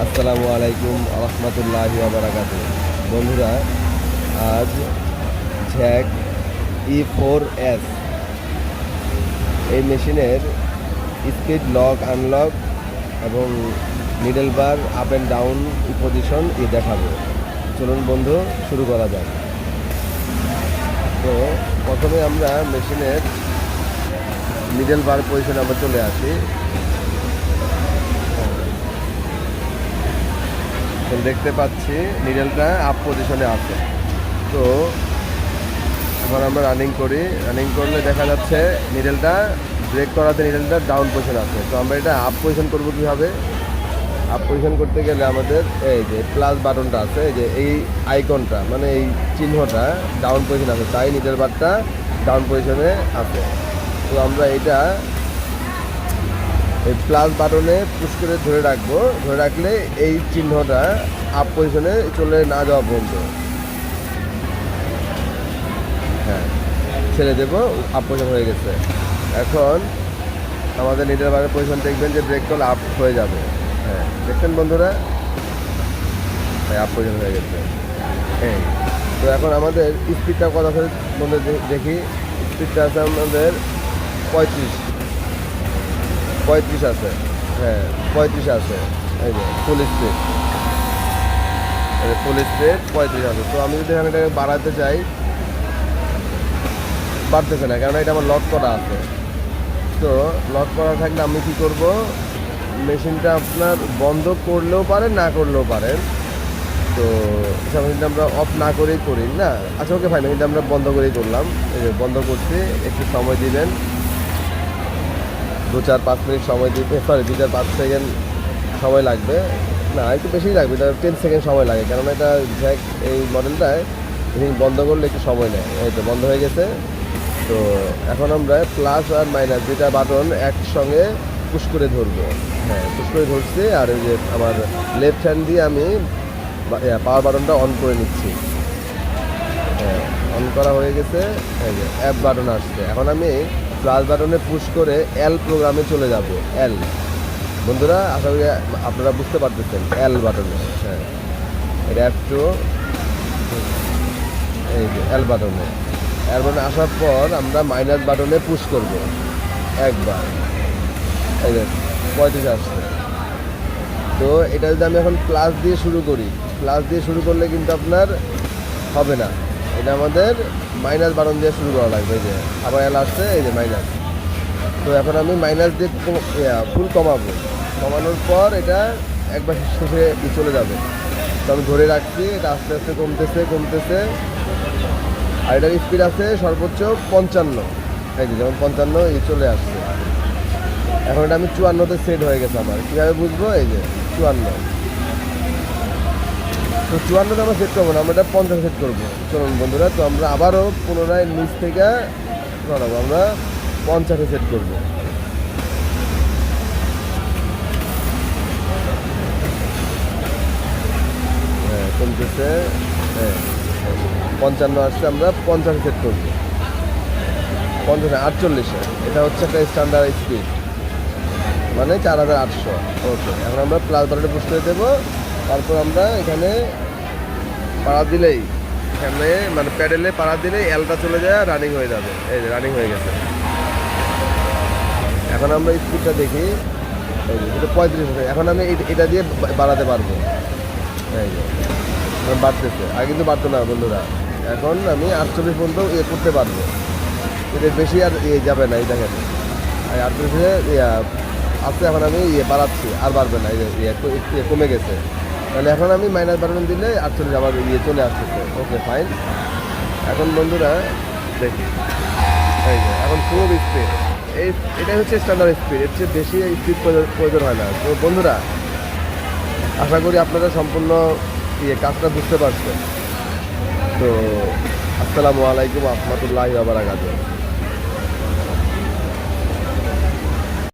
আসসালামু আলাইকুম রহমতুল্লাহি ওয়া বারাকাতুহু। বন্ধুরা, আজ ঝ্যাক E4S এই মেশিনের স্পিড লক আনলক এবং needle bar up and down position দেখাবো। চলুন বন্ধু, শুরু করা যাক। তো প্রথমে আমরা মেশিনের নিডল বার পজিশনে আমরা চলে আসি। দেখতে পাচ্ছি নিডলটা আপ পজিশনে আছে। তো এখন আমরা রানিং করি। রানিং করলে দেখা যাচ্ছে নিডলটা ব্রেক করাতে নিডলটা ডাউন পজিশন আছে। তো আমরা এটা আপ পজিশন করবো কীভাবে? আপ পজিশন করতে গেলে আমাদের এই যে প্লাস বাটনটা আছে, এই যে এই আইকনটা মানে এই চিহ্নটা ডাউন পজিশন আছে, তাই নিডল বারটা ডাউন পজিশনে আছে। তো আমরা এটা এই প্লাস বাটনে পুশ করে ধরে রাখবো। ধরে রাখলে এই চিহ্নটা আপ পজিশনে চলে না যাওয়া পর্যন্ত ছেড়ে দেবো। আপ পজিশন হয়ে গেছে। এখন আমাদের নিডল বারের পজিশন দেখবেন যে ব্রেক করলে আপ হয়ে যাবে। দেখছেন বন্ধুরা? আপ পজিশন হয়ে গেছে। তো এখন আমাদের স্পিডটা কত আছে বন্ধু দেখি। স্পিডটা আছে আমাদের 35 আছে। 35 আছে। এই যে ফুল স্পিড 35 আছে। তো আমি যদি এখানে এটাকে বাড়াতে চাই, বাড়তেছে না, কারণ এটা আমার লক করা আছে। তো লক করা থাকলে আমি কি করব, মেশিনটা আপনার বন্ধ করলেও পারেন, না করলেও পারেন। তো মেশিনটা আমরা অফ না করেই করি না। আচ্ছা ওকে ফাইন, মেশিনটা আমরা বন্ধ করেই করলাম। এই যে বন্ধ করতে একটু সময় দিবেন, 2-4-5 মিনিট সময় দিতে, সরি 2-4-5 সেকেন্ড সময় লাগবে। না, একটু বেশিই লাগবে, এটা 10 সেকেন্ড সময় লাগে, কারণ এটা ঝ্যাক এই মডেলটায় বন্ধ করলে একটু সময় নেয়। এই তো বন্ধ হয়ে গেছে। তো এখন আমরা প্লাস আর মাইনাস দুইটা বাটন একসঙ্গে পুশ করে ধরবো। পুশ করে ধরছি। আর ওই যে আমার লেফট হ্যান্ড দিয়ে আমি পাওয়ার বাটনটা অন করে নিচ্ছি। অন করা হয়ে গেছে। এই যে অ্যাপ বাটন আসছে। এখন আমি প্লাস বাটনে পুশ করে এল প্রোগ্রামে চলে যাব। এল বন্ধুরা, আশা করি আপনারা বুঝতে পারতেছেন। এল বাটনে এটা F2, এই যে এল বাটনে আসার পর আমরা মাইনাস বাটনে পুশ করব একবার। এই যে 35 আসছে। তো এটা যদি আমি এখন প্লাস দিয়ে শুরু করি, প্লাস দিয়ে শুরু করলে কিন্তু আপনার হবে না। এটা আমাদের মাইনাস বাটন দিয়ে শুরু করা লাগবে। এই যে আবার এল আসছে, এই যে মাইনাস। তো এখন আমি মাইনাস দিয়ে ফুল কমাবো। কমানোর পর এটা একবার শেষে চলে যাবে। তো আমি ধরে রাখছি, এটা আস্তে আস্তে কমতেছে। আর এটার স্পিড আছে সর্বোচ্চ 55। এই যে যেমন 55 চলে আসছে। এখন এটা আমি 54-তে সেট হয়ে গেছে আমার। কীভাবে বুঝবো? এই যে 54। তো 54-তে আমরা সেট করবো না, আমরা এটা 50 সেট করবো। চলুন বন্ধুরা, তো আমরা আবারও পুনরায় নিচ থেকে ধরাবো, আমরা 50-এ সেট করবো। কমতেছে। 55 আসছে, আমরা 50 সেট করবো। 50 48। এটা হচ্ছে একটা স্ট্যান্ডার্ড স্পিড, মানে 4800। ওকে, এখন আমরা প্লাস বাটনে পুশ করে দেবো। তারপর আমরা এখানে পাড়া দিলেই, এখানে মানে প্যাডেলে পাড়া দিলেই এলটা চলে যায়, রানিং হয়ে যাবে। এই যে রানিং হয়ে গেছে। এখন আমরা স্পিডটা দেখি। এই যে এটা 35 আছে। এখন আমি এটা দিয়ে বাড়াতে পারবো। এই যে বাড়তেছে, আর কিন্তু বাড়তো না বন্ধুরা। এখন আমি 48 পর্যন্ত করতে পারবো। এটা বেশি আর যাবে না। এই দেখেন 48 আসছে। এখন আমি বাড়াচ্ছি, আর বাড়বে না। কমে গেছে। তাহলে এখন আমি মাইনাস বাটন দিলে 48 আবার চলে আসতেছে। Okay fine. এখন বন্ধুরা দেখি, এই যে এখন খুব স্পিড। এটাই হচ্ছে স্ট্যান্ডার্ড স্পিড। এর চেয়ে বেশি স্পিড প্রয়োজন হয় না। তো বন্ধুরা, আশা করি আপনারা সম্পূর্ণ কাজটা বুঝতে পারছেন। তো আসসালামু আলাইকুম রহমতুল্লাহি ওয়া বারাকাতুহু।